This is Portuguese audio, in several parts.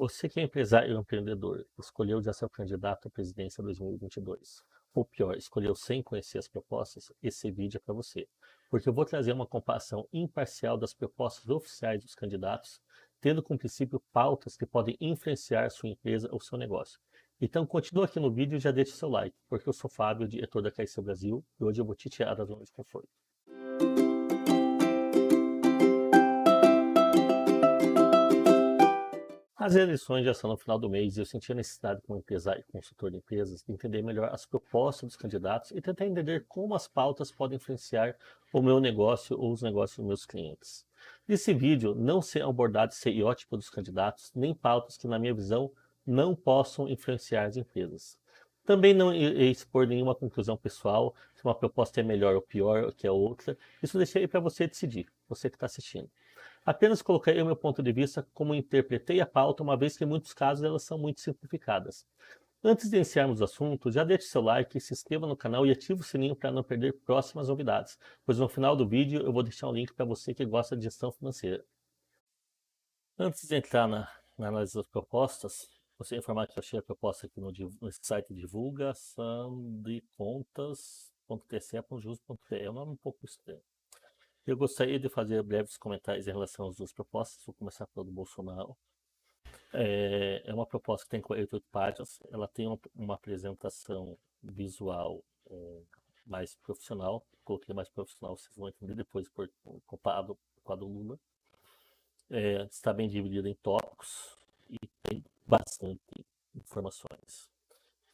Você que é empresário ou empreendedor, escolheu já ser candidato à presidência 2022, ou pior, escolheu sem conhecer as propostas, esse vídeo é para você. Porque eu vou trazer uma comparação imparcial das propostas oficiais dos candidatos, tendo como princípio pautas que podem influenciar sua empresa ou seu negócio. Então continua aqui no vídeo e já deixa seu like, porque eu sou Fábio, diretor da KC Brasil, e hoje eu vou te tirar da zona de conforto. As eleições já são no final do mês e eu senti a necessidade, como empresário e consultor de empresas, de entender melhor as propostas dos candidatos e tentar entender como as pautas podem influenciar o meu negócio ou os negócios dos meus clientes. Nesse vídeo, não serão abordados estereótipos dos candidatos, nem pautas que, na minha visão, não possam influenciar as empresas. Também não irei expor nenhuma conclusão pessoal, se uma proposta é melhor ou pior que a outra. Isso deixei para você decidir, você que está assistindo. Apenas coloquei o meu ponto de vista como interpretei a pauta, uma vez que em muitos casos elas são muito simplificadas. Antes de iniciarmos o assunto, já deixe seu like, se inscreva no canal e ative o sininho para não perder próximas novidades, pois no final do vídeo eu vou deixar um link para você que gosta de gestão financeira. Antes de entrar na análise das propostas, você informar que eu achei a proposta aqui no site divulgaçãodecontas.tce.jus.br. É um nome um pouco estranho. Eu gostaria de fazer breves comentários em relação às duas propostas. Vou começar pelo do Bolsonaro. É uma proposta que tem 48 páginas. Ela tem uma apresentação visual mais profissional. Coloquei mais profissional, vocês vão entender depois, comparado com a do Lula. Está bem dividida em tópicos e tem bastante informações.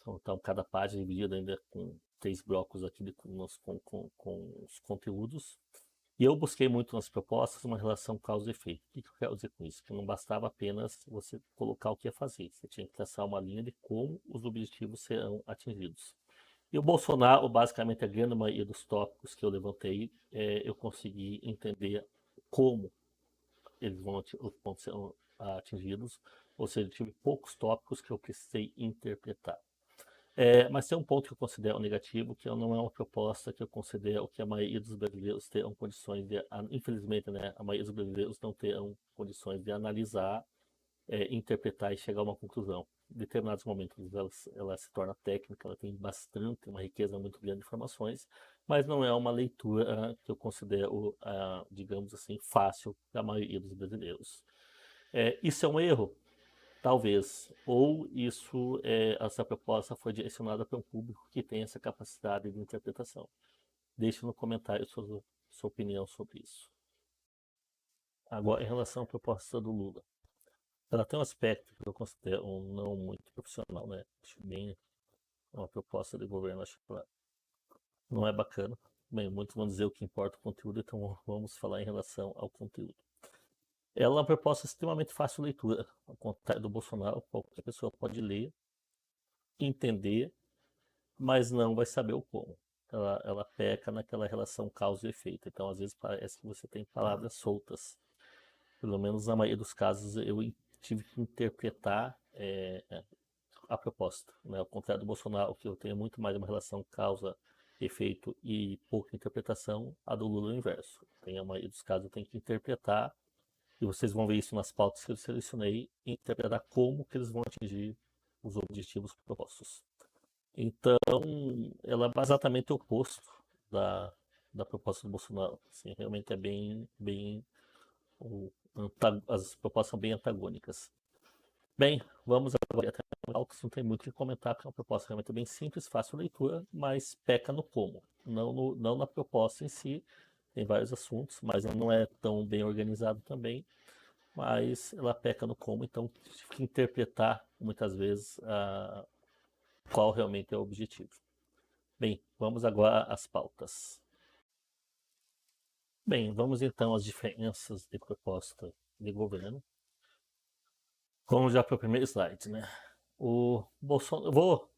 Então cada página é dividida ainda com 3 blocos aqui com os conteúdos. E eu busquei muito nas propostas uma relação causa e efeito. O que eu quero dizer com isso? Que não bastava apenas você colocar o que ia fazer. Você tinha que traçar uma linha de como os objetivos serão atingidos. E o Bolsonaro, basicamente, a grande maioria dos tópicos que eu levantei, eu consegui entender como eles vão ser atingidos. Ou seja, eu tive poucos tópicos que eu precisei interpretar. Mas tem um ponto que eu considero negativo, que não é uma proposta que eu considero que a maioria dos brasileiros terão condições de, infelizmente, né, a maioria dos brasileiros não terão condições de analisar, interpretar e chegar a uma conclusão. Em determinados momentos ela se torna técnica, ela tem bastante, uma riqueza muito grande de informações, mas não é uma leitura que eu considero, digamos assim, fácil para a maioria dos brasileiros. Isso é um erro? Talvez. Ou essa proposta foi direcionada para um público que tem essa capacidade de interpretação. Deixe no comentário sua opinião sobre isso. Agora, em relação à proposta do Lula. Ela tem um aspecto que eu considero não muito profissional, né? Acho bem uma proposta de governo, acho que não é bacana. Bem, muitos vão dizer o que importa o conteúdo, então vamos falar em relação ao conteúdo. Ela é uma proposta extremamente fácil de leitura. Ao contrário do Bolsonaro, qualquer pessoa pode ler, entender, mas não vai saber o como. Ela peca naquela relação causa e efeito. Então, às vezes, parece que você tem palavras soltas. Pelo menos na maioria dos casos, eu tive que interpretar a proposta. Né? Ao contrário do Bolsonaro, que eu tenho muito mais uma relação causa-efeito e pouca interpretação, a do Lula é o inverso. A maioria dos casos eu tenho que interpretar, e vocês vão ver isso nas pautas que eu selecionei, e interpretar como que eles vão atingir os objetivos propostos. Então, ela é exatamente o oposto da proposta do Bolsonaro. Assim, realmente é as propostas são bem antagônicas. Bem, vamos agora até não tem muito o que comentar, porque é uma proposta realmente bem simples, fácil de leitura, mas peca no como, não na proposta em si. Tem vários assuntos, mas ela não é tão bem organizado também, mas ela peca no como, então tive que interpretar muitas vezes qual realmente é o objetivo. Bem, vamos agora às pautas. Bem, vamos então às diferenças de proposta de governo. Vamos já para o primeiro slide, né? O Bolsonaro, eu vou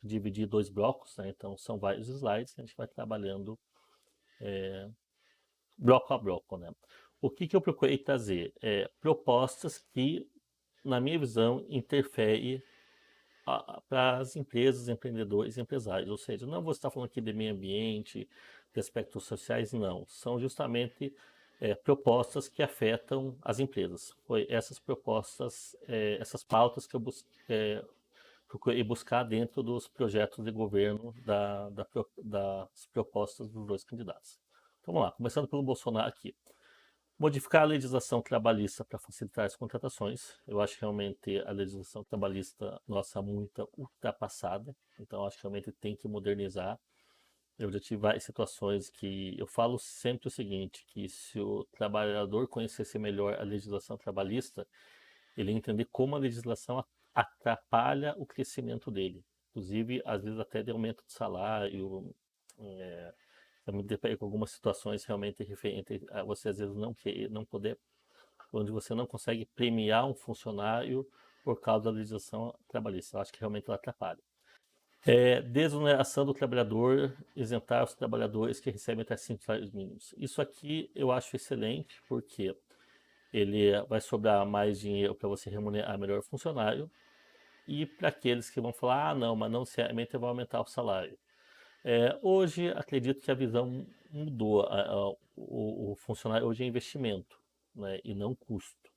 dividir 2 blocos, né? Então são vários slides que a gente vai trabalhando bloco a bloco, né? O que eu procurei trazer? Propostas que, na minha visão, interferem para as empresas, empreendedores e empresários. Ou seja, não vou estar falando aqui de meio ambiente, de aspectos sociais, não. São justamente propostas que afetam as empresas. Foi essas propostas, essas pautas que eu procurei buscar dentro dos projetos de governo das propostas dos dois candidatos. Então, vamos lá, começando pelo Bolsonaro aqui. Modificar a legislação trabalhista para facilitar as contratações. Eu acho que realmente a legislação trabalhista nossa muito ultrapassada, então acho que realmente tem que modernizar. Eu já tive várias situações que eu falo sempre o seguinte, que se o trabalhador conhecesse melhor a legislação trabalhista, ele ia entender como a legislação atrapalha o crescimento dele. Inclusive, às vezes até de aumento de salário. Eu me deparei com algumas situações realmente referentes a você às vezes não poder, onde você não consegue premiar um funcionário por causa da legislação trabalhista. Eu acho que realmente ela atrapalha. Desoneração do trabalhador, isentar os trabalhadores que recebem até 5 salários mínimos. Isso aqui eu acho excelente, porque ele vai sobrar mais dinheiro para você remunerar melhor o funcionário, e para aqueles que vão falar, ah não, mas não necessariamente vai aumentar o salário. Hoje, acredito que a visão mudou. O funcionário hoje é investimento, né, e não custo.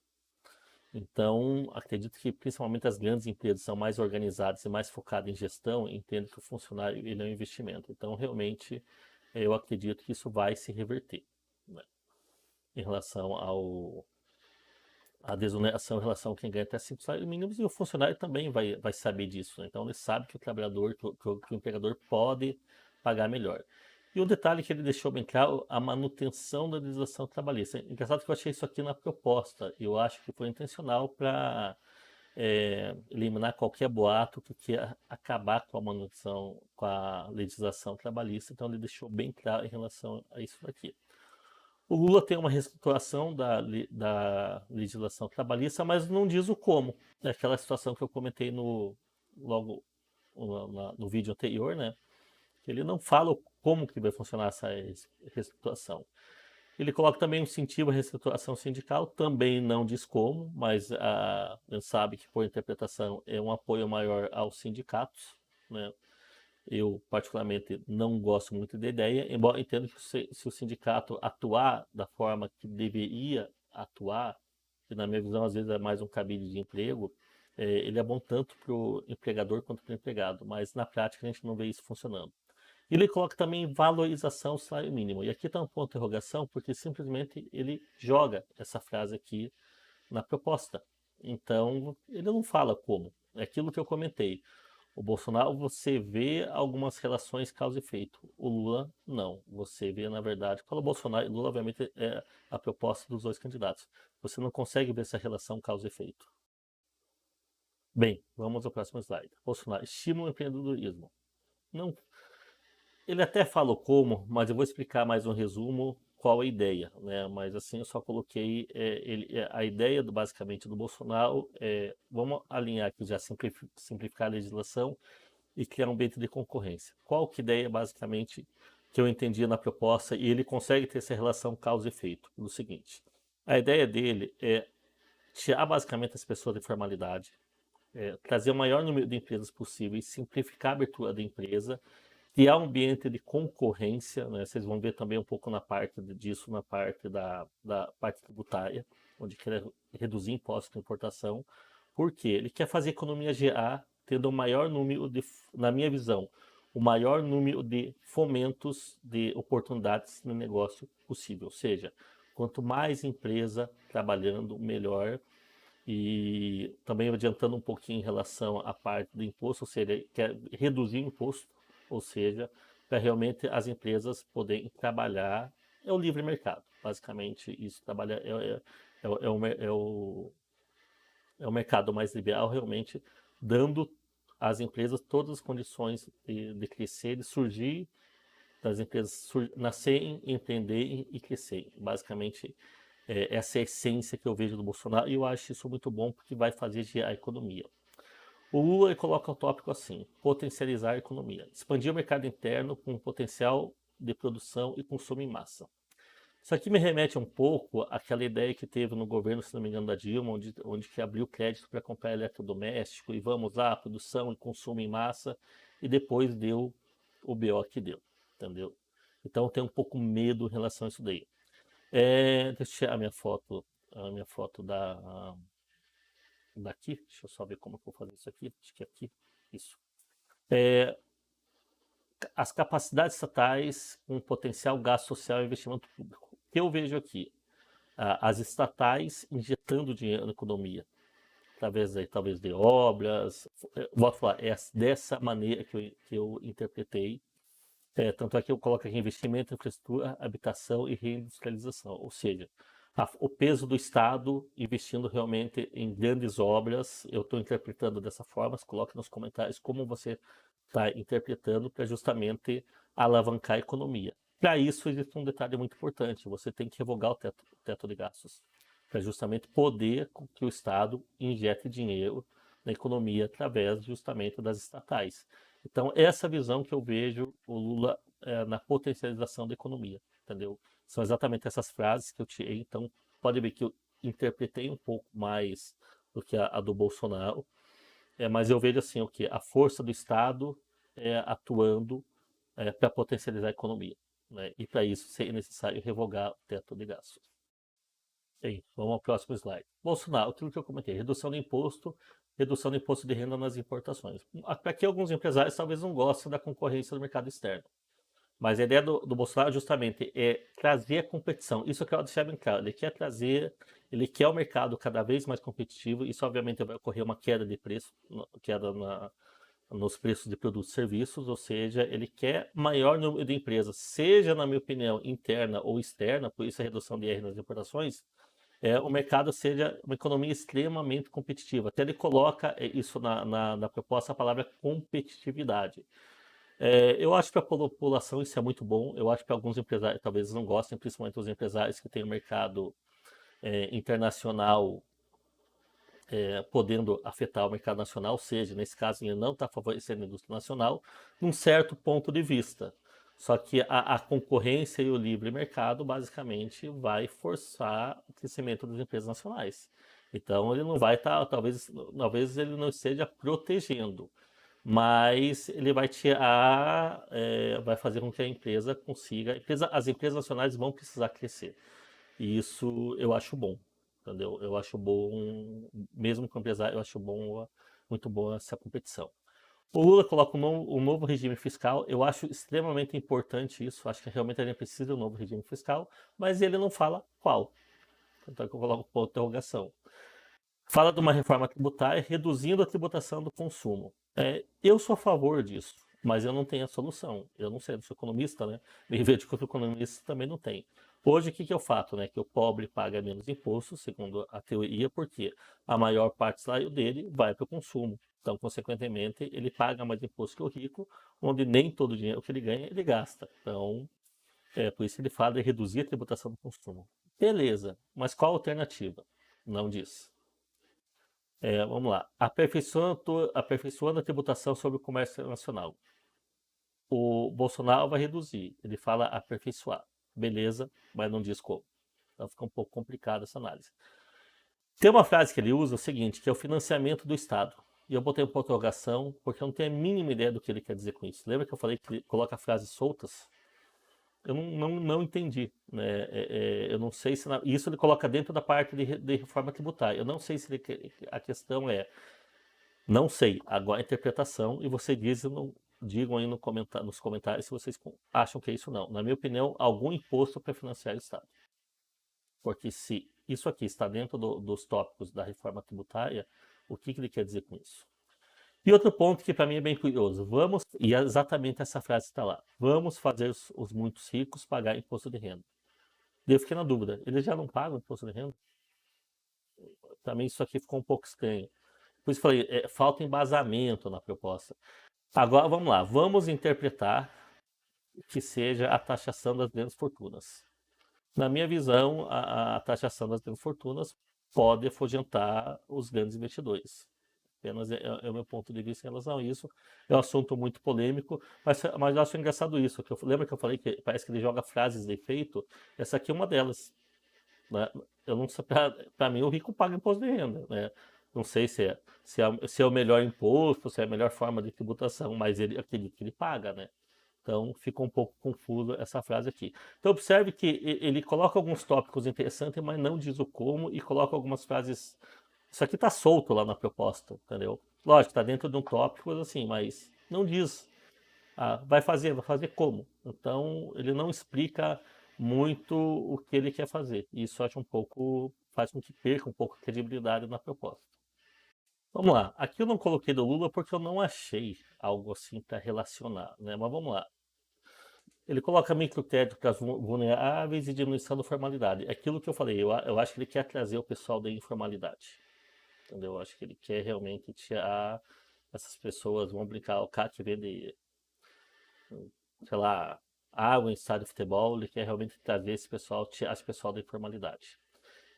Então, acredito que principalmente as grandes empresas são mais organizadas e mais focadas em gestão, entendem que o funcionário ele é um investimento. Então, realmente, eu acredito que isso vai se reverter, né, em relação à desoneração em relação a quem ganha até 5 salários mínimos, e o funcionário também vai saber disso, né? Então, ele sabe que o trabalhador, que o empregador pode pagar melhor. E um detalhe que ele deixou bem claro, a manutenção da legislação trabalhista. Engraçado que eu achei isso aqui na proposta, e eu acho que foi intencional para eliminar qualquer boato que queira acabar com a manutenção, com a legislação trabalhista. Então ele deixou bem claro em relação a isso aqui. O Lula tem uma reestruturação da legislação trabalhista, mas não diz o como. É aquela situação que eu comentei logo no vídeo anterior, né? Ele não fala como que vai funcionar essa reestruturação. Ele coloca também um incentivo à reestruturação sindical, também não diz como, mas a gente sabe que, por interpretação, é um apoio maior aos sindicatos, né? Eu, particularmente, não gosto muito da ideia, embora entendo que se o sindicato atuar da forma que deveria atuar, que na minha visão às vezes é mais um cabide de emprego, ele é bom tanto para o empregador quanto para o empregado, mas na prática a gente não vê isso funcionando. Ele coloca também valorização do salário mínimo. E aqui está um ponto de interrogação, porque simplesmente ele joga essa frase aqui na proposta. Então, ele não fala como. É aquilo que eu comentei. O Bolsonaro, você vê algumas relações causa e efeito. O Lula, não. Você vê, na verdade, quando o Bolsonaro e Lula, obviamente, é a proposta dos dois candidatos. Você não consegue ver essa relação causa e efeito. Bem, vamos ao próximo slide. Bolsonaro estimula o empreendedorismo. Não. Ele até falou como, mas eu vou explicar mais um resumo qual a ideia, né? Mas assim eu só coloquei a ideia basicamente do Bolsonaro vamos alinhar aqui já simplificar a legislação e criar um ambiente de concorrência. Qual que ideia basicamente que eu entendi na proposta e ele consegue ter essa relação causa e efeito? Do seguinte, a ideia dele é tirar basicamente as pessoas de formalidade, trazer o maior número de empresas possíveis, simplificar a abertura da empresa, criar um ambiente de concorrência, né? Vocês vão ver também um pouco na parte disso, na parte da parte tributária, onde quer reduzir impostos de importação. Por quê? Ele quer fazer a economia gerar, tendo o maior número na minha visão, o maior número de fomentos de oportunidades no negócio possível. Ou seja, quanto mais empresa trabalhando, melhor. E também adiantando um pouquinho em relação à parte do imposto, ou seja, ele quer reduzir o imposto, ou seja, para realmente as empresas poderem trabalhar, é o livre mercado, basicamente isso, trabalha, é o mercado mais liberal, realmente dando às empresas todas as condições de crescer, de surgir, das empresas nascerem, empreenderem e crescerem, basicamente essa é a essência que eu vejo do Bolsonaro, e eu acho isso muito bom porque vai fazer girar a economia. O Lula coloca o tópico assim: potencializar a economia, expandir o mercado interno com potencial de produção e consumo em massa. Isso aqui me remete um pouco àquela ideia que teve no governo, se não me engano, da Dilma, onde que abriu crédito para comprar eletrodoméstico e vamos lá, produção e consumo em massa, e depois deu o BO que deu, entendeu? Então tem um pouco medo em relação a isso daí. Deixa eu tirar a minha foto daqui. Deixa eu só ver como que eu vou fazer isso aqui. Acho que é aqui. Isso. As capacidades estatais com potencial gasto social e investimento público. O que eu vejo aqui? As estatais injetando dinheiro na economia, através aí, talvez de obras. Vou falar, é dessa maneira que eu interpretei. Tanto é que eu coloco aqui investimento, infraestrutura, habitação e reindustrialização. Ou seja, o peso do Estado investindo realmente em grandes obras. Eu estou interpretando dessa forma. Coloque nos comentários como você está interpretando para justamente alavancar a economia. Para isso, existe um detalhe muito importante. Você tem que revogar o teto de gastos, para justamente poder que o Estado injete dinheiro na economia através justamente das estatais. Então, essa visão que eu vejo o Lula na potencialização da economia, entendeu? São exatamente essas frases que eu tirei. Então, pode ver que eu interpretei um pouco mais do que a do Bolsonaro, mas eu vejo assim, o que a força do Estado atuando para potencializar a economia, né? E para isso seria necessário revogar o teto de gastos. Bem, vamos ao próximo slide. Bolsonaro, aquilo que eu comentei, redução do imposto de renda nas importações. Aqui alguns empresários talvez não gostem da concorrência do mercado externo, mas a ideia do Bolsonaro justamente é trazer a competição. Isso eu quero deixar bem claro. Ele quer o mercado cada vez mais competitivo. Isso obviamente vai ocorrer uma queda de preço, queda nos preços de produtos e serviços, ou seja, ele quer maior número de empresas, seja, na minha opinião, interna ou externa, por isso a redução de IR nas importações, o mercado seja uma economia extremamente competitiva. Até ele coloca isso na proposta, a palavra competitividade. Eu acho que para a população isso é muito bom. Eu acho que alguns empresários talvez não gostem, principalmente os empresários que têm um mercado internacional podendo afetar o mercado nacional, ou seja, nesse caso ele não está favorecendo a indústria nacional, num certo ponto de vista. Só que a concorrência e o livre mercado basicamente vai forçar o crescimento das empresas nacionais. Então ele não vai estar, talvez ele não esteja protegendo, mas ele vai tirar, vai fazer com que a empresa consiga. As empresas nacionais vão precisar crescer. E isso eu acho bom, entendeu? Eu acho bom, mesmo com empresário, eu acho muito bom essa competição. O Lula coloca um novo regime fiscal. Eu acho extremamente importante isso. Acho que realmente a gente precisa de um novo regime fiscal, mas ele não fala qual. Então eu coloco ponto de interrogação. Fala de uma reforma tributária reduzindo a tributação do consumo. Eu sou a favor disso, mas eu não tenho a solução. Eu não sei, eu sou economista, né? Me vejo que o economista também não tem. Hoje, o que é o fato, né? Que o pobre paga menos imposto, segundo a teoria, porque a maior parte do salário dele vai para o consumo. Então, consequentemente, ele paga mais imposto que o rico, onde nem todo o dinheiro que ele ganha, ele gasta. Então, por isso que ele fala de reduzir a tributação do consumo. Beleza, mas qual a alternativa? Não diz. Vamos lá. Aperfeiçoando a tributação sobre o comércio nacional. O Bolsonaro vai reduzir. Ele fala aperfeiçoar. Beleza, mas não diz como. Então fica um pouco complicada essa análise. Tem uma frase que ele usa, o seguinte, que é o financiamento do Estado. E eu botei uma interrogação, porque eu não tenho a mínima ideia do que ele quer dizer com isso. Lembra que eu falei que ele coloca frases soltas? Eu não entendi. Né? Eu não sei se... Isso ele coloca dentro da parte de reforma tributária. Eu não sei se a questão é... Não sei. Agora a interpretação, e você diz, digam aí nos comentários se vocês acham que é isso ou não. Na minha opinião, algum imposto para financiar o Estado. Porque se isso aqui está dentro dos tópicos da reforma tributária, o que ele quer dizer com isso? E outro ponto que para mim é bem curioso, e é exatamente essa frase que está lá, vamos fazer os muitos ricos pagar imposto de renda. E eu fiquei na dúvida, eles já não pagam imposto de renda? Também isso aqui ficou um pouco estranho. Por isso eu falei, falta embasamento na proposta. Agora vamos lá, vamos interpretar que seja a taxação das grandes fortunas. Na minha visão, a taxação das grandes fortunas pode afugentar os grandes investidores. Apenas é o meu ponto de vista em relação a isso. É um assunto muito polêmico, mas eu acho engraçado isso. Lembra que eu falei que parece que ele joga frases de efeito? Essa aqui é uma delas. Né? Eu não sei, para mim, o rico paga imposto de renda. Né? Não sei se é o melhor imposto, se é a melhor forma de tributação, mas ele acredita que ele paga. Né? Então, fica um pouco confuso essa frase aqui. Então, observe que ele coloca alguns tópicos interessantes, mas não diz o como, e coloca algumas frases. Isso aqui está solto lá na proposta, entendeu? Lógico, está dentro de um tópico, assim, mas não diz. Vai fazer como? Então, ele não explica muito o que ele quer fazer. E isso acho um pouco, faz com que perca um pouco a credibilidade na proposta. Vamos lá. Aqui eu não coloquei do Lula porque eu não achei algo assim para relacionar, né? Mas vamos lá. Ele coloca microcrédito para vulneráveis e diminuição da formalidade. É aquilo que eu falei, eu acho que ele quer trazer o pessoal da informalidade. Entendeu? Eu acho que ele quer realmente tirar essas pessoas, vão brincar, o cara que vende, sei lá, água em estádio de futebol, ele quer realmente trazer esse pessoal, tirar esse pessoal da informalidade.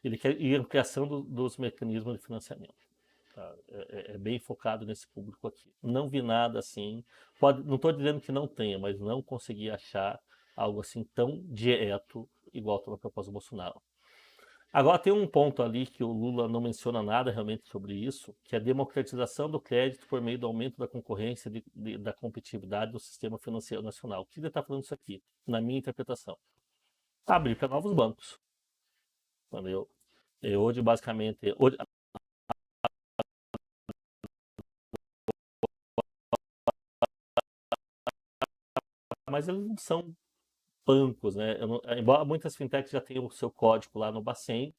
Ele quer ir ampliação dos mecanismos de financiamento. Tá? É bem focado nesse público aqui. Não vi nada assim. Não estou dizendo que não tenha, mas não consegui achar algo assim tão direto igual está na proposta do Bolsonaro. Agora tem um ponto ali que o Lula não menciona nada realmente sobre isso, que é a democratização do crédito por meio do aumento da concorrência da competitividade do sistema financeiro nacional. O que ele está falando isso aqui, na minha interpretação? Abrir para novos bancos. Entendeu? Hoje, basicamente, mas eles não são bancos, né? Embora muitas fintechs já tenham o seu código lá no Bacen,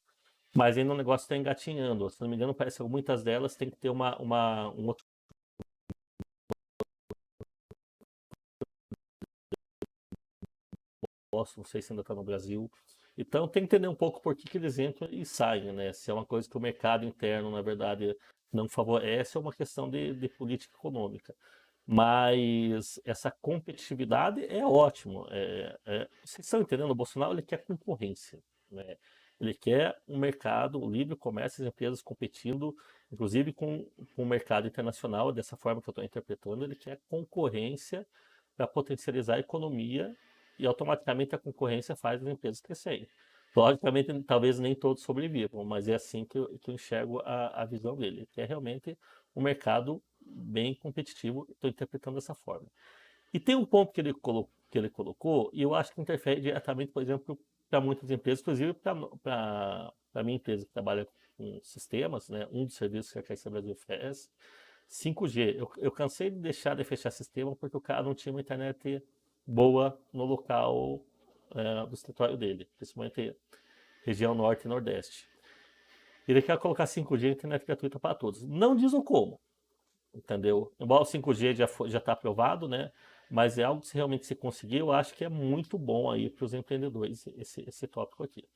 mas ainda o negócio está engatinhando. Se não me engano, parece que muitas delas têm que ter um outro imposto, não sei se ainda está no Brasil. Então tem que entender um pouco por que eles entram e saem, né? Se é uma coisa que o mercado interno, na verdade, não favorece, é uma questão de política econômica. Mas essa competitividade é ótimo. Vocês estão entendendo? O Bolsonaro ele quer concorrência, né? Ele quer um mercado, o livre comércio, as empresas competindo, inclusive com o mercado internacional, dessa forma que eu estou interpretando, ele quer concorrência para potencializar a economia e automaticamente a concorrência faz as empresas crescerem. Logicamente, talvez nem todos sobrevivam, mas é assim que eu enxergo a visão dele, que é realmente um mercado bem competitivo, estou interpretando dessa forma. E tem um ponto que ele colocou, e eu acho que interfere diretamente, por exemplo, para muitas empresas, inclusive para a minha empresa que trabalha com sistemas, né? Um dos serviços que a Caixa Brasil oferece, 5G. Eu cansei de deixar de fechar sistema porque o cara não tinha uma internet boa no local do escritório dele, principalmente região norte e nordeste. Ele quer colocar 5G internet gratuita para todos. Não diz o como, entendeu? Embora o 5G já está aprovado, né? Mas é algo que se realmente se conseguir, eu acho que é muito bom aí para os empreendedores esse tópico aqui.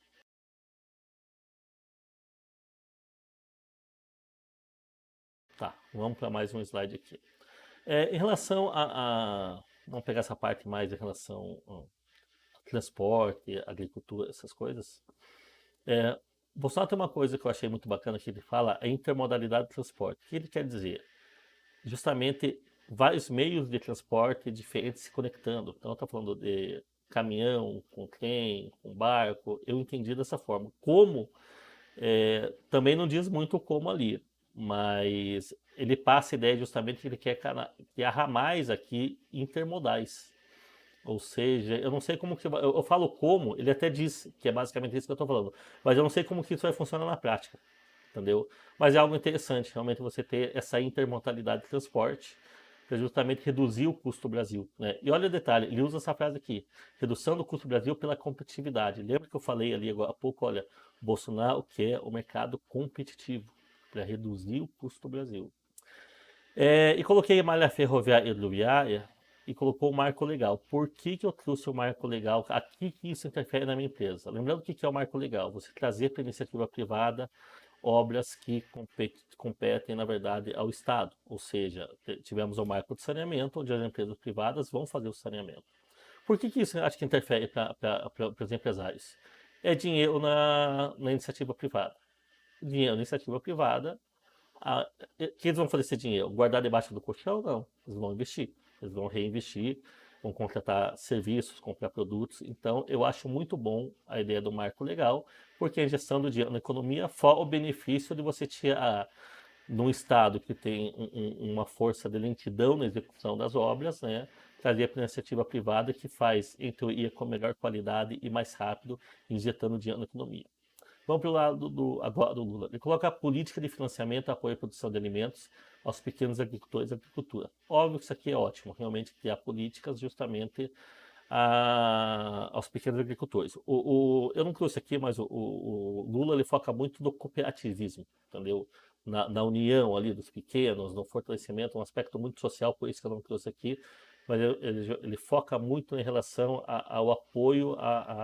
Tá, vamos para mais um slide aqui. Em relação vamos pegar essa parte mais em relação ao transporte, agricultura, essas coisas. Bolsonaro tem uma coisa que eu achei muito bacana que ele fala, a intermodalidade de transporte. O que ele quer dizer? Justamente vários meios de transporte diferentes se conectando. Então, está falando de caminhão, com trem, com barco. Eu entendi dessa forma. Como, também não diz muito como ali, mas ele passa a ideia justamente que ele quer criar ramais aqui intermodais. Ou seja, eu não sei como que. Eu falo como, ele até diz que é basicamente isso que eu estou falando, mas eu não sei como que isso vai funcionar na prática, entendeu? Mas é algo interessante, realmente, você ter essa intermodalidade de transporte para justamente reduzir o custo do Brasil, né? E olha o detalhe, ele usa essa frase aqui, redução do custo do Brasil pela competitividade. Lembra que eu falei ali agora há pouco, olha, Bolsonaro quer o mercado competitivo para reduzir o custo do Brasil. E coloquei malha ferroviária e rodoviária e colocou o marco legal. Por que eu trouxe o marco legal? Aqui que isso interfere na minha empresa. Lembrando o que é o marco legal? Você trazer para a iniciativa privada obras que competem, na verdade, ao Estado. Ou seja, tivemos o marco de saneamento, onde as empresas privadas vão fazer o saneamento. Por que isso acho que interfere para os empresários? É dinheiro na iniciativa privada. Dinheiro na iniciativa privada. Que eles vão fazer esse dinheiro? Guardar debaixo do colchão? Não. Eles vão investir. Eles vão reinvestir, vão contratar serviços, comprar produtos. Então, eu acho muito bom a ideia do marco legal, porque a injeção do dinheiro na economia, fora o benefício de você tirar, num estado que tem uma força de lentidão na execução das obras, né, trazer para a iniciativa privada que faz, em teoria, com melhor qualidade e mais rápido, injetando dinheiro na economia. Vamos para o lado agora do Lula. Ele coloca a política de financiamento e apoio à produção de alimentos aos pequenos agricultores e agricultura. Óbvio que isso aqui é ótimo, realmente criar políticas justamente aos pequenos agricultores. Eu não trouxe aqui, mas o Lula ele foca muito no cooperativismo, entendeu? Na união ali dos pequenos, no fortalecimento, um aspecto muito social, por isso que eu não trouxe aqui, mas ele foca muito em relação ao apoio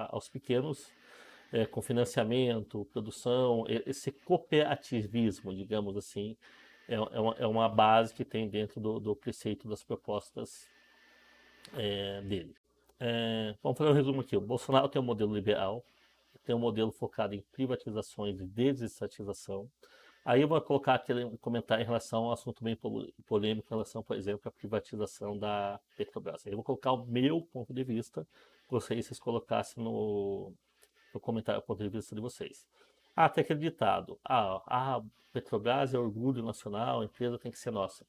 aos pequenos, com financiamento, produção, esse cooperativismo, digamos assim, é uma base que tem dentro do preceito das propostas dele. Vamos fazer um resumo aqui. O Bolsonaro tem um modelo liberal, tem um modelo focado em privatizações e desestatização. Aí eu vou colocar aquele comentário em relação a um assunto bem polêmico, em relação, por exemplo, à privatização da Petrobras. Aí eu vou colocar o meu ponto de vista, gostaria que vocês colocassem no comentário o ponto de vista de vocês. Tem aquele ditado, a Petrobras é orgulho nacional, a empresa tem que ser nossa.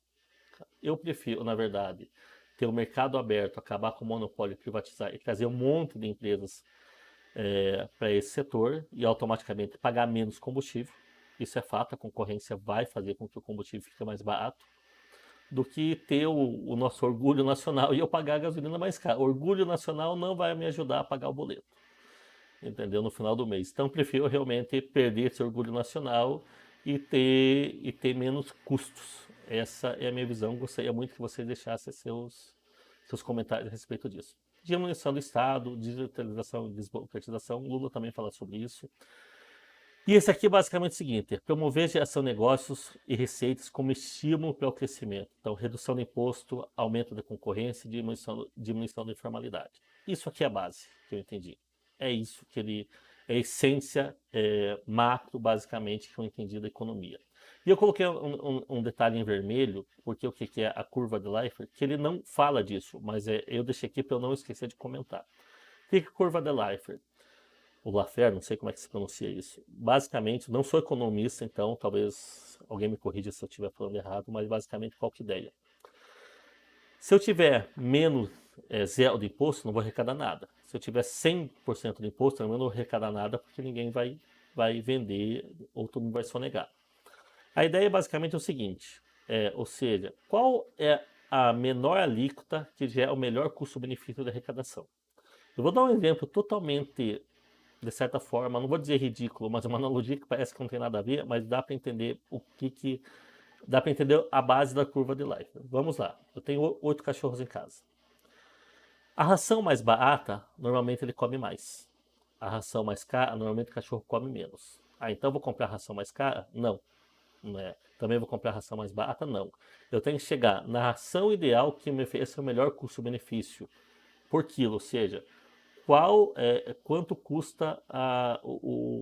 Eu prefiro, na verdade, ter o mercado aberto, acabar com o monopólio, privatizar e trazer um monte de empresas para esse setor e automaticamente pagar menos combustível. Isso é fato, a concorrência vai fazer com que o combustível fique mais barato, do que ter o nosso orgulho nacional e eu pagar a gasolina mais cara. O orgulho nacional não vai me ajudar a pagar o boleto, entendeu? No final do mês. Então, prefiro realmente perder esse orgulho nacional e ter menos custos. Essa é a minha visão. Gostaria muito que vocês deixassem seus comentários a respeito disso. Diminuição do Estado, digitalização e desburocratização. Lula também fala sobre isso. E esse aqui é basicamente o seguinte: promover geração de negócios e receitas como estímulo para o crescimento. Então, redução do imposto, aumento da concorrência e diminuição da informalidade. Isso aqui é a base que eu entendi. É isso que ele é a essência macro, basicamente, que eu entendi da economia. E eu coloquei um detalhe em vermelho, porque o que é a curva de Laffer, que ele não fala disso, mas eu deixei aqui para eu não esquecer de comentar. O que é a curva de Laffer? O Laffer, não sei como é que se pronuncia isso. Basicamente, não sou economista, então talvez alguém me corrija se eu estiver falando errado, mas basicamente qual que é a ideia? Se eu tiver menos zero de imposto, não vou arrecadar nada. Se eu tiver 100% de imposto, também não vou arrecadar nada, porque ninguém vai vender ou todo mundo vai sonegar. A ideia basicamente é o seguinte, ou seja, qual é a menor alíquota que gera o melhor custo-benefício da arrecadação? Eu vou dar um exemplo totalmente, de certa forma, não vou dizer ridículo, mas uma analogia que parece que não tem nada a ver, mas dá para entender dá para entender a base da curva de Laffer. Vamos lá, eu tenho 8 cachorros em casa. A ração mais barata, normalmente ele come mais. A ração mais cara, normalmente o cachorro come menos. Então eu vou comprar a ração mais cara? Não. Também vou comprar a ração mais barata? Não. Eu tenho que chegar na ração ideal que me ofereça o melhor custo-benefício por quilo, ou seja, quanto custa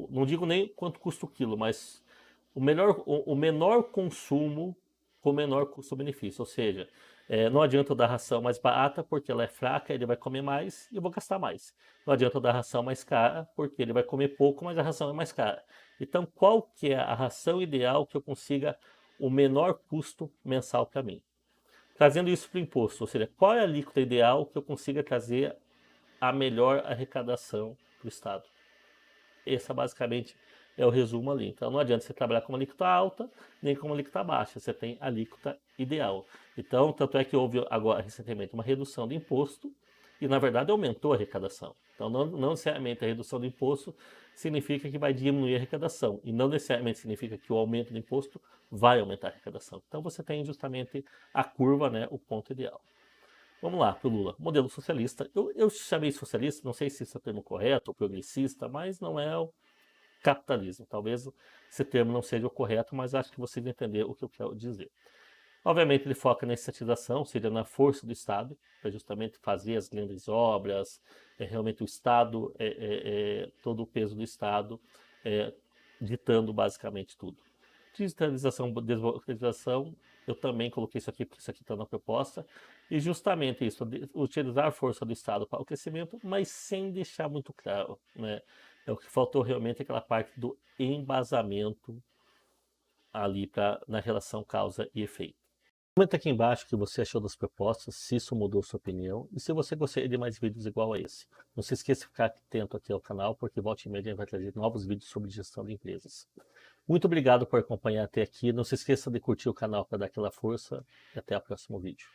não digo nem quanto custa o quilo, mas o menor consumo com o menor custo-benefício, ou seja, não adianta eu dar ração mais barata porque ela é fraca, ele vai comer mais e eu vou gastar mais. Não adianta eu dar ração mais cara porque ele vai comer pouco, mas a ração é mais cara. Então, qual que é a ração ideal que eu consiga o menor custo mensal para mim? Trazendo isso para o imposto, ou seja, qual é a alíquota ideal que eu consiga trazer a melhor arrecadação para o Estado? Essa basicamente é o resumo ali. Então não adianta você trabalhar com uma alíquota alta, nem com uma alíquota baixa, você tem a alíquota ideal. Então, tanto é que houve agora recentemente uma redução de imposto e na verdade aumentou a arrecadação. Então não necessariamente a redução do imposto significa que vai diminuir a arrecadação e não necessariamente significa que o aumento do imposto vai aumentar a arrecadação. Então você tem justamente a curva, né, o ponto ideal. Vamos lá, para o Lula. Modelo socialista. Eu chamei socialista, não sei se esse é o termo correto ou progressista, mas não é o capitalismo. Talvez esse termo não seja o correto, mas acho que vocês entenderam o que eu quero dizer. Obviamente ele foca na estatização, ou seja, na força do Estado, para justamente fazer as grandes obras, realmente o Estado, todo o peso do Estado, ditando basicamente tudo. Digitalização, desburocratização, eu também coloquei isso aqui, porque isso aqui está na proposta, e justamente isso, utilizar a força do Estado para o crescimento, mas sem deixar muito claro, né? O que faltou realmente é aquela parte do embasamento ali na relação causa e efeito. Comenta aqui embaixo o que você achou das propostas, se isso mudou sua opinião e se você gostaria de mais vídeos igual a esse. Não se esqueça de ficar atento aqui ao canal, porque volta e meia a gente vai trazer novos vídeos sobre gestão de empresas. Muito obrigado por acompanhar até aqui. Não se esqueça de curtir o canal para dar aquela força e até o próximo vídeo.